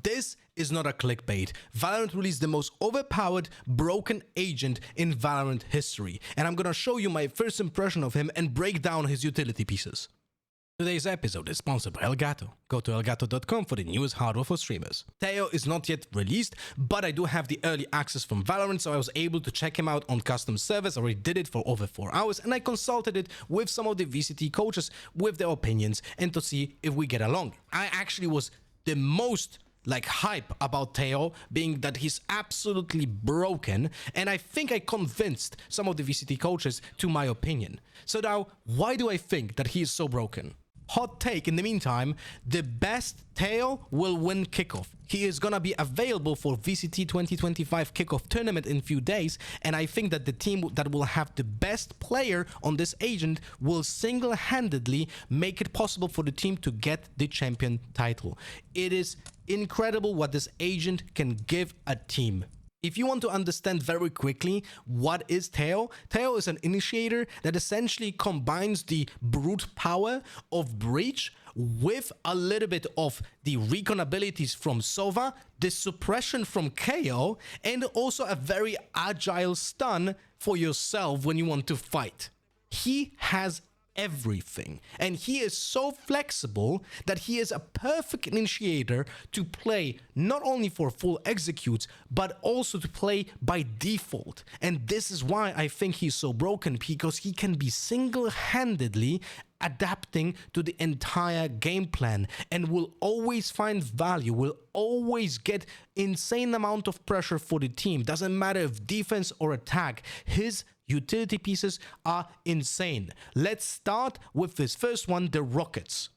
This is not a clickbait. Valorant released the most overpowered, broken agent in Valorant history, and I'm gonna show you my first impression of him and break down his utility pieces. Today's episode is sponsored by Elgato. Go to elgato.com for the newest hardware for streamers. Tejo is not yet released, but I do have the early access from Valorant, so I was able to check him out on custom servers. I already did it for over 4 hours, and I consulted it with some of the VCT coaches with their opinions and to see if we get along. I actually was the most hype about Tejo, being that he's absolutely broken, and I think I convinced some of the VCT coaches to my opinion. So now, why do I think that he is so broken? Hot take in the meantime, the best Tejo will win Kickoff. He is gonna be available for VCT 2025 Kickoff tournament in a few days, and I think that the team that will have the best player on this agent will single-handedly make it possible for the team to get the champion title. It is incredible what this agent can give a team. If you want to understand very quickly what is Tejo, Tejo is an initiator that essentially combines the brute power of Breach with a little bit of the recon abilities from Sova, the suppression from KO, and also a very agile stun for yourself when you want to fight. He has everything, and he is so flexible that he is a perfect initiator to play not only for full executes but also to play by default. And this is why I think he's so broken, because he can be single-handedly adapting to the entire game plan and will always find value, will always get insane amount of pressure for the team. Doesn't matter if defense or attack, his utility pieces are insane. Let's start with this first one, the rockets.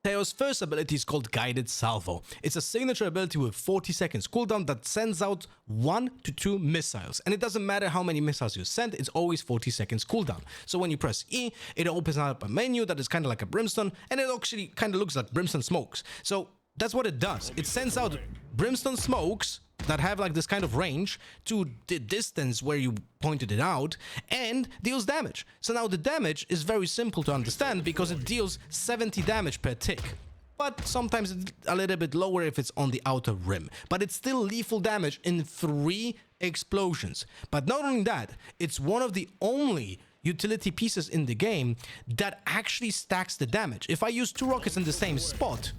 Tejo's first ability is called Guided Salvo. It's a signature ability with 40 seconds cooldown that sends out 1 to 2 missiles. And it doesn't matter how many missiles you send, it's always 40 seconds cooldown. So when you press E, it opens up a menu that is kind of like a brimstone, and it actually kind of looks like brimstone smokes. So that's what it does. It sends out brimstone smokes that have like this kind of range to the distance where you pointed it out and deals damage. So now the damage is very simple to understand because it deals 70 damage per tick. But sometimes it's a little bit lower if it's on the outer rim. But it's still lethal damage in 3 explosions. But not only that, it's one of the only utility pieces in the game that actually stacks the damage. If I use 2 rockets in the same spot,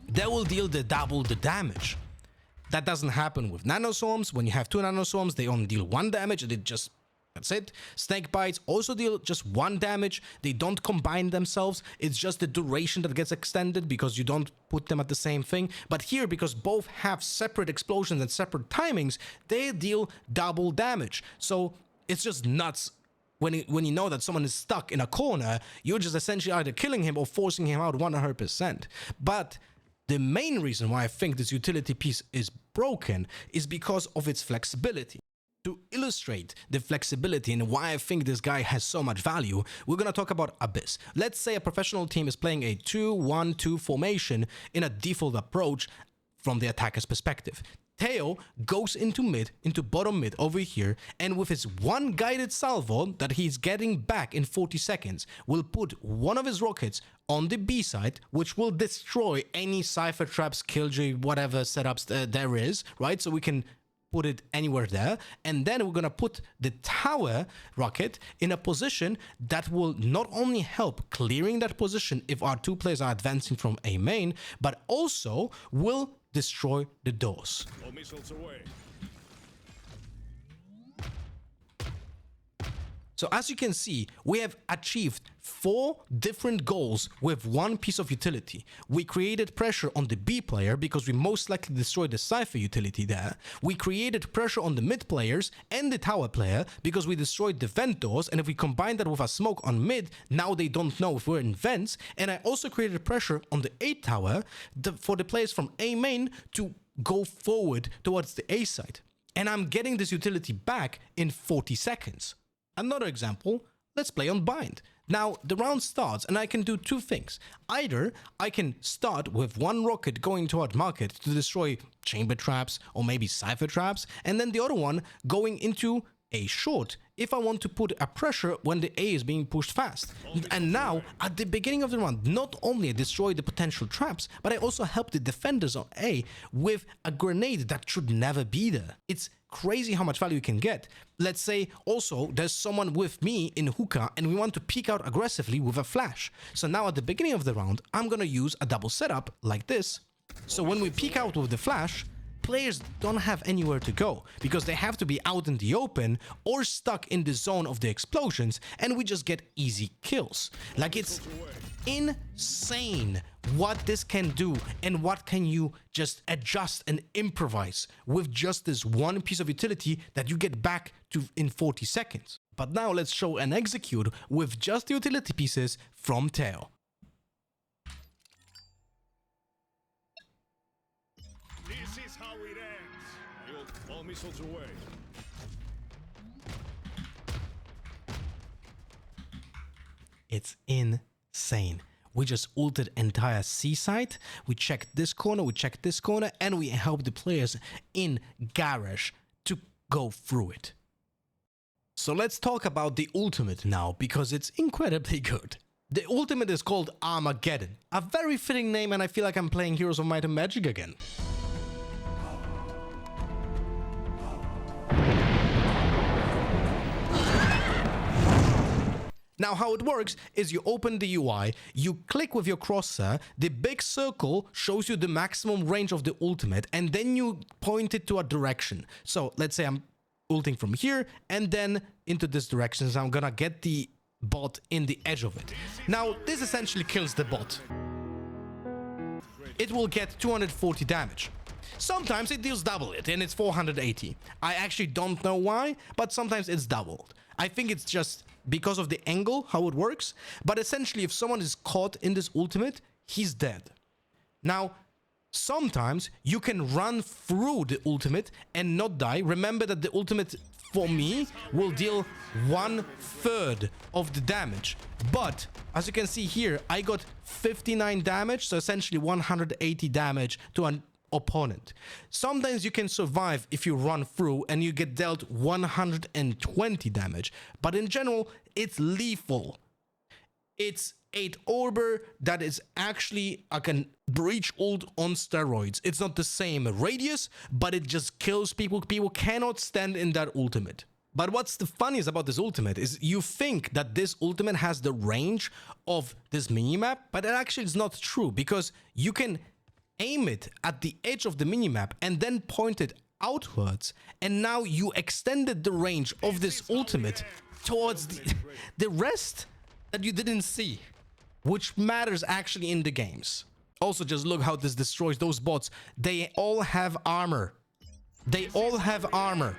that will deal double the damage. That doesn't happen with nanoswarms. When you have 2 nanoswarms, they only deal 1 damage, and that's it. Snake bites also deal just 1 damage. They don't combine themselves. It's just the duration that gets extended because you don't put them at the same thing. But here, because both have separate explosions and separate timings, they deal double damage. So it's just nuts. When you know that someone is stuck in a corner, you're just essentially either killing him or forcing him out 100%. But the main reason why I think this utility piece is broken is because of its flexibility. To illustrate the flexibility and why I think this guy has so much value, we're going to talk about Abyss. Let's say a professional team is playing a 2-1-2 formation in a default approach from the attacker's perspective. Tejo goes into bottom mid over here, and with his 1 guided salvo that he's getting back in 40 seconds, will put one of his rockets on the B side, which will destroy any cipher traps, killjoy, whatever setups there is, right? So we can put it anywhere there, and then we're gonna put the tower rocket in a position that will not only help clearing that position if our 2 players are advancing from A main, but also will destroy the doors. All missiles away. So as you can see, we have achieved 4 different goals with 1 piece of utility. We created pressure on the B player because we most likely destroyed the Cypher utility there. We created pressure on the mid players and the tower player because we destroyed the vent doors, and if we combine that with a smoke on mid, now they don't know if we're in vents. And I also created pressure on the A tower for the players from A main to go forward towards the A side. And I'm getting this utility back in 40 seconds. Another example, let's play on bind. Now, the round starts and I can do 2 things. Either I can start with 1 rocket going toward market to destroy chamber traps or maybe cipher traps, and then the other one going into A short if I want to put a pressure when the A is being pushed fast. And now, at the beginning of the round, not only I destroy the potential traps, but I also help the defenders on A with a grenade that should never be there. It's crazy how much value you can get. Let's say also there's someone with me in hookah and we want to peek out aggressively with a flash. So now at the beginning of the round, I'm gonna use a double setup like this. So when we peek out with the flash, players don't have anywhere to go because they have to be out in the open or stuck in the zone of the explosions, and we just get easy kills. Like, it's insane what this can do and what can you just adjust and improvise with just this one piece of utility that you get back to in 40 seconds. But now let's show and execute with just the utility pieces from Tejo. This is how it ends. You'll all missiles away. It's insane. We just ulted entire C site, we checked this corner, we checked this corner, and we helped the players in Garage to go through it. So let's talk about the ultimate now, because it's incredibly good. The ultimate is called Armageddon, a very fitting name, and I feel like I'm playing Heroes of Might and Magic again. Now, how it works is you open the UI, you click with your crosshair, the big circle shows you the maximum range of the ultimate, and then you point it to a direction. So let's say I'm ulting from here and then into this direction, so I'm gonna get the bot in the edge of it. Now, this essentially kills the bot. It will get 240 damage. Sometimes it deals double it, and it's 480. I actually don't know why, but sometimes it's doubled. I think it's just because of the angle, how it works. But essentially, if someone is caught in this ultimate, he's dead. Now, sometimes you can run through the ultimate and not die. Remember that the ultimate, for me, will deal 1/3 of the damage. But, as you can see here, I got 59 damage, so essentially 180 damage to an opponent. Sometimes you can survive if you run through and you get dealt 120 damage, but in general, it's lethal. It's 8 Orber that is actually like a breach ult on steroids. It's not the same radius, but it just kills people. People cannot stand in that ultimate. But what's the funniest about this ultimate is you think that this ultimate has the range of this minimap, but it actually is not true, because you can aim it at the edge of the minimap and then point it outwards, and now you extended the range of this ultimate towards the rest that you didn't see, which matters actually in the games. Also, just look how this destroys those bots. They all have armor. They all have armor.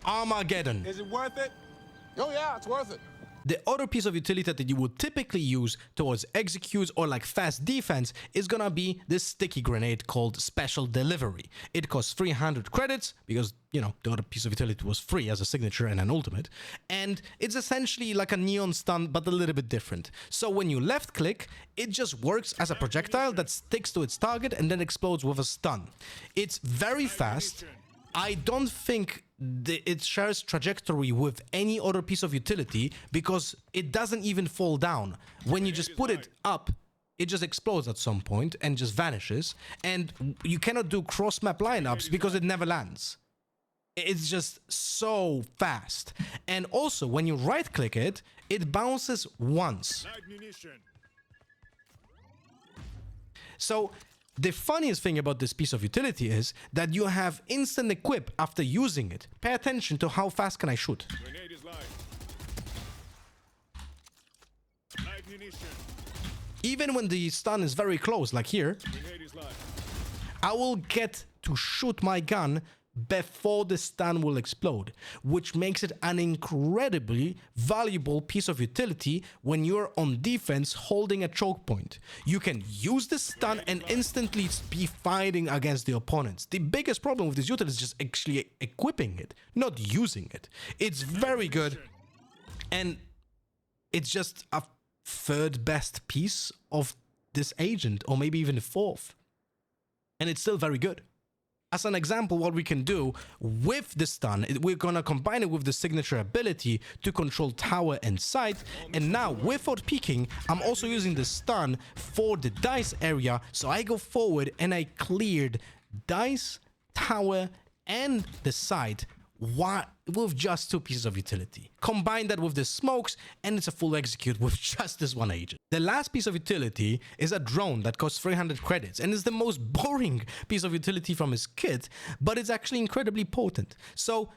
Armageddon. Is it worth it? Oh yeah, it's worth it. The other piece of utility that you would typically use towards executes or like fast defense is gonna be this sticky grenade called Special Delivery. It costs 300 credits because, you know, the other piece of utility was free as a signature and an ultimate. And it's essentially like a neon stun, but a little bit different. So when you left click, it just works as a projectile that sticks to its target and then explodes with a stun. It's very fast. I don't think it shares trajectory with any other piece of utility because it doesn't even fall down. When you just put it up, it just explodes at some point and just vanishes. And you cannot do cross-map lineups because it never lands. It's just so fast. And also, when you right-click it, it bounces once. So the funniest thing about this piece of utility is that you have instant equip after using it. Pay attention to how fast can I shoot. Even when the stun is very close, like here, I will get to shoot my gun before the stun will explode, which makes it an incredibly valuable piece of utility when you're on defense holding a choke point. You can use the stun and instantly be fighting against the opponents. The biggest problem with this utility is just actually equipping it, not using it. It's very good, and it's just a third best piece of this agent, or maybe even the fourth. and it's still very good. As an example, what we can do with the stun, we're gonna combine it with the signature ability to control tower and site. And now, without peeking, I'm also using the stun for the dice area. So I go forward and I cleared dice, tower, and the site with just 2 pieces of utility. Combine that with the smokes and it's a full execute with just this one agent. The last piece of utility is a drone that costs 300 credits and is the most boring piece of utility from his kit, but it's actually incredibly potent. So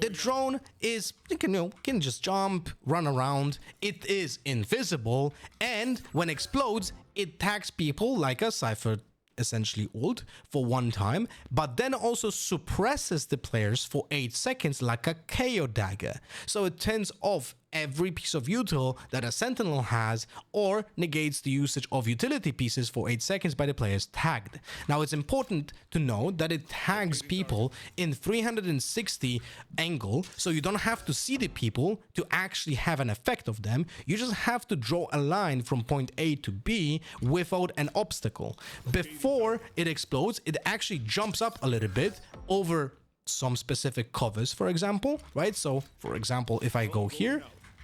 the drone is, you can just jump, run around, it is invisible, and when it explodes, it tags people like a Cypher essentially ult for 1 time, but then also suppresses the players for 8 seconds like a KO dagger. So it turns off every piece of util that a sentinel has or negates the usage of utility pieces for 8 seconds by the players tagged. Now it's important to know that it tags people in 360 angle, so you don't have to see the people to actually have an effect of them. You just have to draw a line from point A to B without an obstacle. Before it explodes, it actually jumps up a little bit over some specific covers, for example, right? So for example, if I go here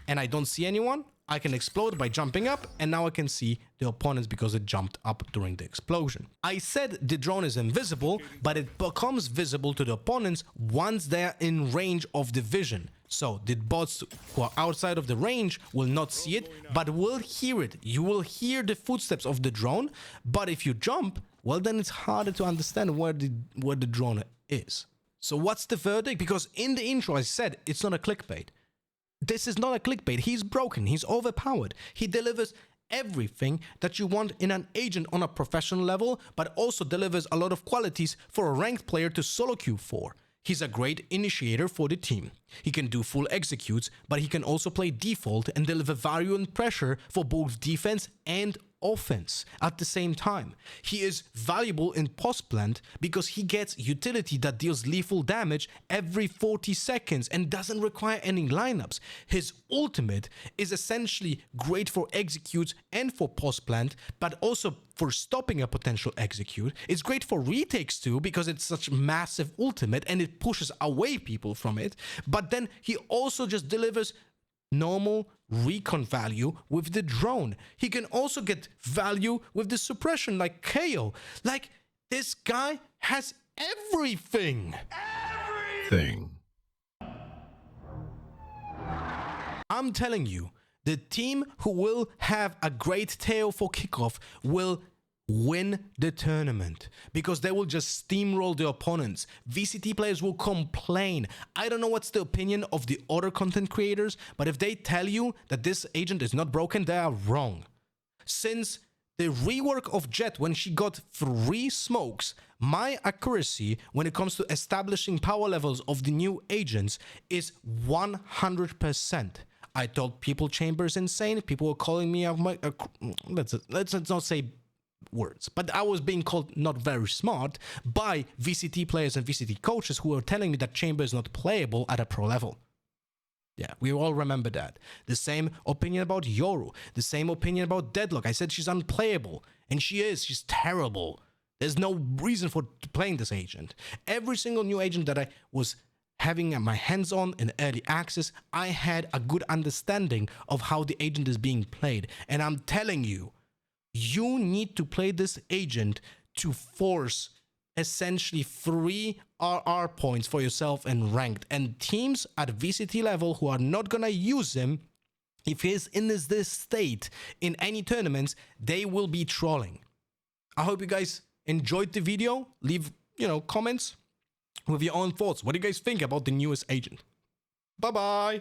and I don't see anyone, I can explode by jumping up, and now I can see the opponents because it jumped up during the explosion. I said the drone is invisible, but it becomes visible to the opponents once they're in range of the vision. So the bots who are outside of the range will not see it, but will hear it. You will hear the footsteps of the drone, but if you jump, well, then it's harder to understand where the drone is. So what's the verdict? Because in the intro I said it's not a clickbait. This is not a clickbait. He's broken. He's overpowered. He delivers everything that you want in an agent on a professional level, but also delivers a lot of qualities for a ranked player to solo queue for. He's a great initiator for the team. He can do full executes, but he can also play default and deliver value and pressure for both defense and offense at the same time. He is valuable in post plant because he gets utility that deals lethal damage every 40 seconds and doesn't require any lineups. His ultimate is essentially great for executes and for post plant, but also for stopping a potential execute. It's great for retakes too because it's such massive ultimate and it pushes away people from it. But then he also just delivers normal recon value with the drone. He can also get value with the suppression like KO. Like, this guy has everything. I'm telling you, the team who will have a great Tejo for kickoff will win the tournament because they will just steamroll the opponents. VCT players will complain. I don't know what's the opinion of the other content creators, but if they tell you that this agent is not broken, they are wrong. Since the rework of Jet, when she got 3 smokes, my accuracy when it comes to establishing power levels of the new agents is 100%. I told people Chamber's insane. People were calling me let's not say words, but I was being called not very smart by VCT players and VCT coaches who were telling me that Chamber is not playable at a pro level. Yeah, we all remember that. The same opinion about Yoru, the same opinion about Deadlock. I said she's unplayable, and she is. She's terrible. There's no reason for playing this agent. Every single new agent that I was having my hands on in early access, I had a good understanding of how the agent is being played. And I'm telling you, you need to play this agent to force essentially 3 RR points for yourself in ranked. And teams at VCT level who are not gonna use him, if he's in this state in any tournaments, they will be trolling. I hope you guys enjoyed the video. Leave, comments with your own thoughts. What do you guys think about the newest agent? Bye-bye.